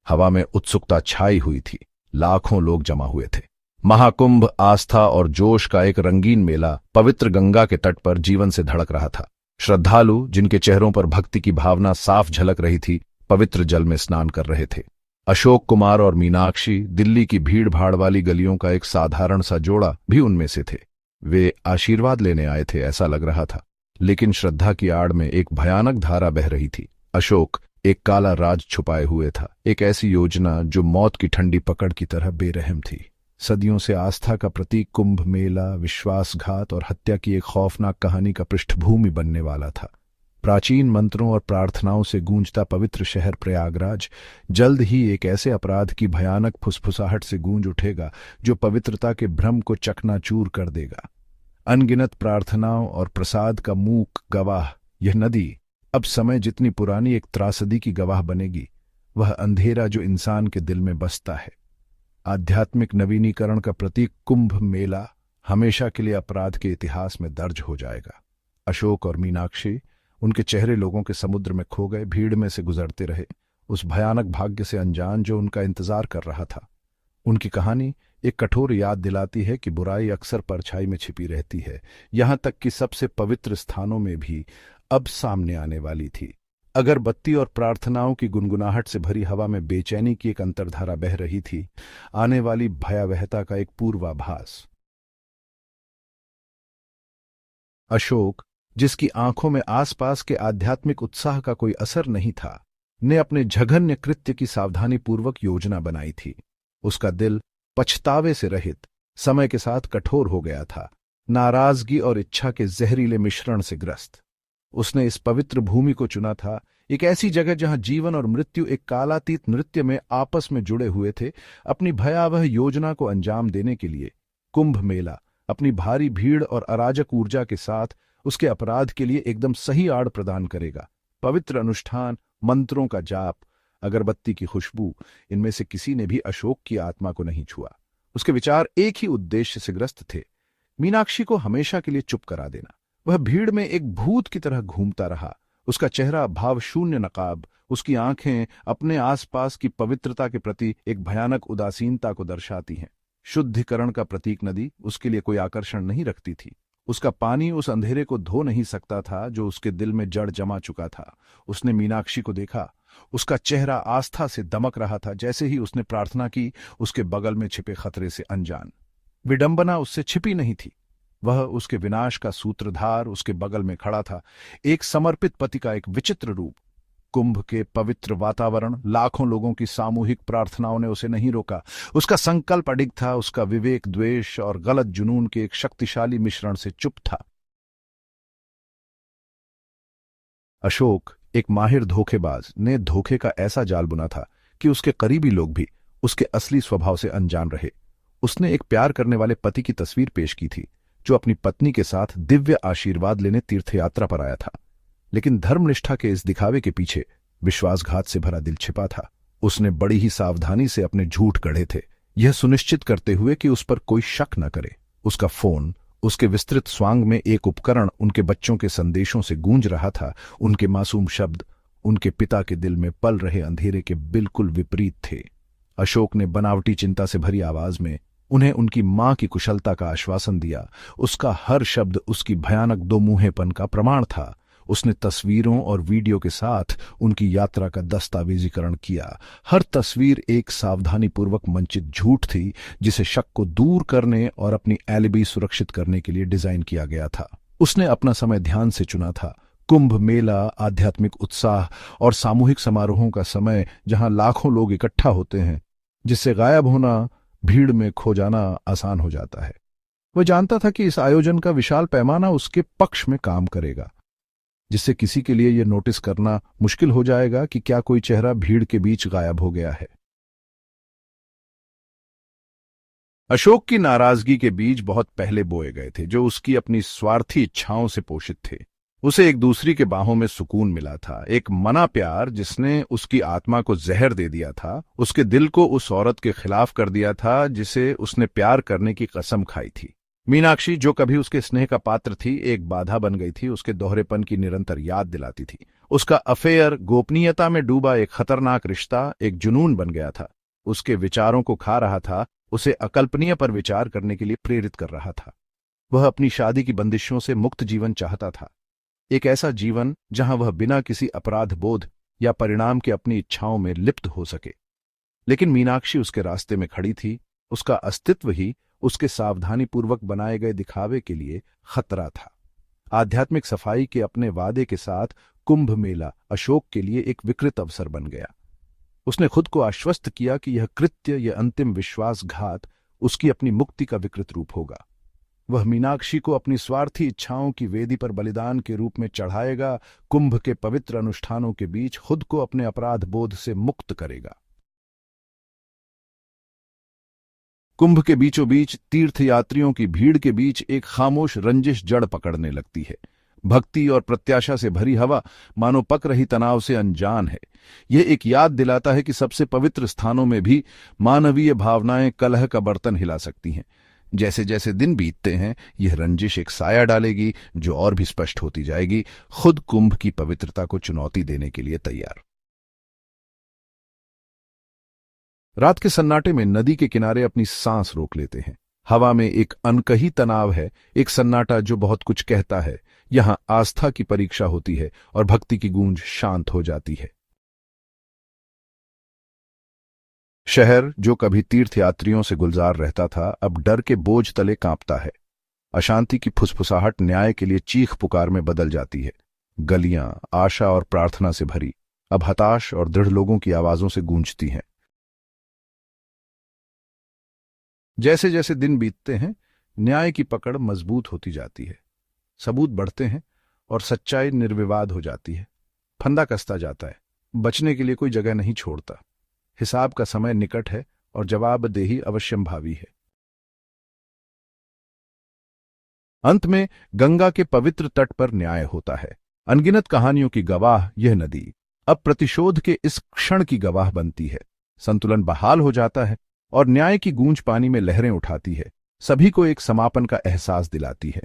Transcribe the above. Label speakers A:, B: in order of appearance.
A: हवा में उत्सुकता छाई हुई थी। लाखों लोग जमा हुए थे। महाकुंभ आस्था और जोश का एक रंगीन मेला पवित्र गंगा के तट पर जीवन से धड़क रहा था। श्रद्धालु, जिनके चेहरों पर भक्ति की भावना साफ झलक रही थी, पवित्र जल में स्नान कर रहे थे। अशोक कुमार और मीनाक्षी, दिल्ली की भीड़ भाड़ वाली गलियों का एक साधारण सा जोड़ा, भी उनमें से थे। वे आशीर्वाद लेने आए थे ऐसा लग रहा था, लेकिन श्रद्धा की आड़ में एक भयानक धारा बह रही थी। अशोक एक काला राज छुपाए हुए था, एक ऐसी योजना जो मौत की ठंडी पकड़ की तरह बेरहम थी। सदियों से आस्था का प्रतीक कुंभ मेला विश्वासघात और हत्या की एक खौफनाक कहानी का पृष्ठभूमि बनने वाला था। प्राचीन मंत्रों और प्रार्थनाओं से गूंजता पवित्र शहर प्रयागराज जल्द ही एक ऐसे अपराध की भयानक फुसफुसाहट से गूंज उठेगा जो पवित्रता के भ्रम को चकनाचूर कर देगा। अनगिनत प्रार्थनाओं और प्रसाद का मूक गवाह यह नदी अब समय जितनी पुरानी एक त्रासदी की गवाह बनेगी। वह अंधेरा जो इंसान के दिल में बसता है। आध्यात्मिक नवीनीकरण का प्रतीक कुंभ मेला हमेशा के लिए अपराध के इतिहास में दर्ज हो जाएगा। अशोक और मीनाक्षी, उनके चेहरे लोगों के समुद्र में खो गए, भीड़ में से गुजरते रहे, उस भयानक भाग्य से अनजान जो उनका इंतजार कर रहा था। उनकी कहानी एक कठोर याद दिलाती है कि बुराई अक्सर परछाई में छिपी रहती है, यहां तक कि सबसे पवित्र स्थानों में भी अब सामने आने वाली थी। अगरबत्ती और प्रार्थनाओं की गुनगुनाहट से भरी हवा में बेचैनी की एक अंतर्धारा बह रही थी, आने वाली भयावहता का एक पूर्वाभास। अशोक, जिसकी आंखों में आसपास के आध्यात्मिक उत्साह का कोई असर नहीं था, ने अपने जघन्य कृत्य की सावधानीपूर्वक योजना बनाई थी। उसका दिल पछतावे से रहित, समय के साथ कठोर हो गया था, नाराजगी और इच्छा के जहरीले मिश्रण से ग्रस्त। उसने इस पवित्र भूमि को चुना था, एक ऐसी जगह जहां जीवन और मृत्यु एक कालातीत नृत्य में आपस में जुड़े हुए थे। अपनी भयावह योजना को अंजाम देने के लिए कुंभ मेला अपनी भारी भीड़ और अराजक ऊर्जा के साथ उसके अपराध के लिए एकदम सही आड़ प्रदान करेगा। पवित्र अनुष्ठान, मंत्रों का जाप, अगरबत्ती की खुशबू, इनमें से किसी ने भी अशोक की आत्मा को नहीं छुआ। उसके विचार एक ही उद्देश्य से ग्रस्त थे, मीनाक्षी को हमेशा के लिए चुप करा देना। वह भीड़ में एक भूत की तरह घूमता रहा, उसका चेहरा भावशून्य नकाब, उसकी आंखें अपने आसपास की पवित्रता के प्रति एक भयानक उदासीनता को दर्शाती हैं। शुद्धिकरण का प्रतीक नदी उसके लिए कोई आकर्षण नहीं रखती थी। उसका पानी उस अंधेरे को धो नहीं सकता था जो उसके दिल में जड़ जमा चुका था। उसने मीनाक्षी को देखा, उसका चेहरा आस्था से दमक रहा था। जैसे ही उसने प्रार्थना की, उसके बगल में छिपे खतरे से अनजान विडंबना उससे छिपी नहीं थी। वह उसके विनाश का सूत्रधार उसके बगल में खड़ा था, एक समर्पित पति का एक विचित्र रूप। कुंभ के पवित्र वातावरण, लाखों लोगों की सामूहिक प्रार्थनाओं ने उसे नहीं रोका। उसका संकल्प अडिग था, उसका विवेक द्वेष और गलत जुनून के एक शक्तिशाली मिश्रण से चुप था। अशोक, एक माहिर धोखेबाज, ने धोखे का ऐसा जाल बुना था कि उसके करीबी लोग भी उसके असली स्वभाव से अनजान रहे। उसने एक प्यार करने वाले पति की तस्वीर पेश की थी जो अपनी पत्नी के साथ दिव्य आशीर्वाद लेने तीर्थयात्रा पर आया था, लेकिन धर्मनिष्ठा के इस दिखावे के पीछे विश्वासघात से भरा दिल छिपा था। उसने बड़ी ही सावधानी से अपने झूठ गढ़े थे, यह सुनिश्चित करते हुए कि उस पर कोई शक न करे। उसका फोन, उसके विस्तृत स्वांग में एक उपकरण उनके बच्चों के संदेशों से गूंज रहा था। उनके मासूम शब्द उनके पिता के दिल में पल रहे अंधेरे के बिल्कुल विपरीत थे। अशोक ने बनावटी चिंता से भरी आवाज में उन्हें उनकी मां की कुशलता का आश्वासन दिया। उसका हर शब्द उसकी भयानक दोमुंहेपन का प्रमाण था। उसने तस्वीरों और वीडियो के साथ उनकी यात्रा का दस्तावेजीकरण किया। हर तस्वीर एक सावधानीपूर्वक मंचित झूठ थी, जिसे शक को दूर करने और अपनी एलिबी सुरक्षित करने के लिए डिजाइन किया गया था। उसने अपना समय ध्यान से चुना था। कुंभ मेला आध्यात्मिक उत्साह और सामूहिक समारोहों का समय, जहां लाखों लोग इकट्ठा होते हैं, जिससे गायब होना, भीड़ में खो जाना आसान हो जाता है। वह जानता था कि इस आयोजन का विशाल पैमाना उसके पक्ष में काम करेगा, जिससे किसी के लिए यह नोटिस करना मुश्किल हो जाएगा कि क्या कोई चेहरा भीड़ के बीच गायब हो गया है। अशोक की नाराजगी के बीज बहुत पहले बोए गए थे, जो उसकी अपनी स्वार्थी इच्छाओं से पोषित थे। उसे एक दूसरी के बाहों में सुकून मिला था, एक मना प्यार जिसने उसकी आत्मा को जहर दे दिया था, उसके दिल को उस औरत के खिलाफ कर दिया था जिसे उसने प्यार करने की कसम खाई थी। मीनाक्षी, जो कभी उसके स्नेह का पात्र थी, एक बाधा बन गई थी। उसके दोहरेपन की निरंतर याद दिलाती थी। उसका अफेयर गोपनीयता में डूबा एक खतरनाक रिश्ता एक जुनून बन गया था। उसके विचारों को खा रहा था, उसे अकल्पनीय पर विचार करने के लिए प्रेरित कर रहा था। वह अपनी शादी की बंदिशों से मुक्त जीवन चाहता था, एक ऐसा जीवन जहां वह बिना किसी अपराध बोध या परिणाम के अपनी इच्छाओं में लिप्त हो सके। लेकिन मीनाक्षी उसके रास्ते में खड़ी थी। उसका अस्तित्व ही उसके सावधानीपूर्वक बनाए गए दिखावे के लिए खतरा था। आध्यात्मिक सफाई के अपने वादे के साथ कुंभ मेला अशोक के लिए एक विकृत अवसर बन गया। उसने खुद को आश्वस्त किया कि यह कृत्य, यह अंतिम विश्वासघात उसकी अपनी मुक्ति का विकृत रूप होगा। वह मीनाक्षी को अपनी स्वार्थी इच्छाओं की वेदी पर बलिदान के रूप में चढ़ाएगा, कुंभ के पवित्र अनुष्ठानों के बीच खुद को अपने अपराध बोध से मुक्त करेगा। कुंभ के बीचों बीच तीर्थयात्रियों की भीड़ के बीच एक खामोश रंजिश जड़ पकड़ने लगती है। भक्ति और प्रत्याशा से भरी हवा मानो पक रही तनाव से अनजान है। यह एक याद दिलाता है कि सबसे पवित्र स्थानों में भी मानवीय भावनाएं कलह का बर्तन हिला सकती हैं। जैसे जैसे दिन बीतते हैं, यह रंजिश एक साया डालेगी जो और भी स्पष्ट होती जाएगी, खुद कुंभ की पवित्रता को चुनौती देने के लिए तैयार। रात के सन्नाटे में नदी के किनारे अपनी सांस रोक लेते हैं। हवा में एक अनकही तनाव है, एक सन्नाटा जो बहुत कुछ कहता है। यहां आस्था की परीक्षा होती है और भक्ति की गूंज शांत हो जाती है। शहर जो कभी तीर्थयात्रियों से गुलजार रहता था, अब डर के बोझ तले कांपता है। अशांति की फुसफुसाहट न्याय के लिए चीख पुकार में बदल जाती है। गलियां आशा और प्रार्थना से भरी अब हताश और दृढ़ लोगों की आवाजों से गूंजती हैं। जैसे जैसे दिन बीतते हैं, न्याय की पकड़ मजबूत होती जाती है। सबूत बढ़ते हैं और सच्चाई निर्विवाद हो जाती है। फंदा कसता जाता है, बचने के लिए कोई जगह नहीं छोड़ता। हिसाब का समय निकट है और जवाबदेही अवश्यंभावी है। अंत में गंगा के पवित्र तट पर न्याय होता है। अनगिनत कहानियों की गवाह यह नदी अब प्रतिशोध के इस क्षण की गवाह बनती है। संतुलन बहाल हो जाता है और न्याय की गूंज पानी में लहरें उठाती है, सभी को एक समापन का एहसास दिलाती है।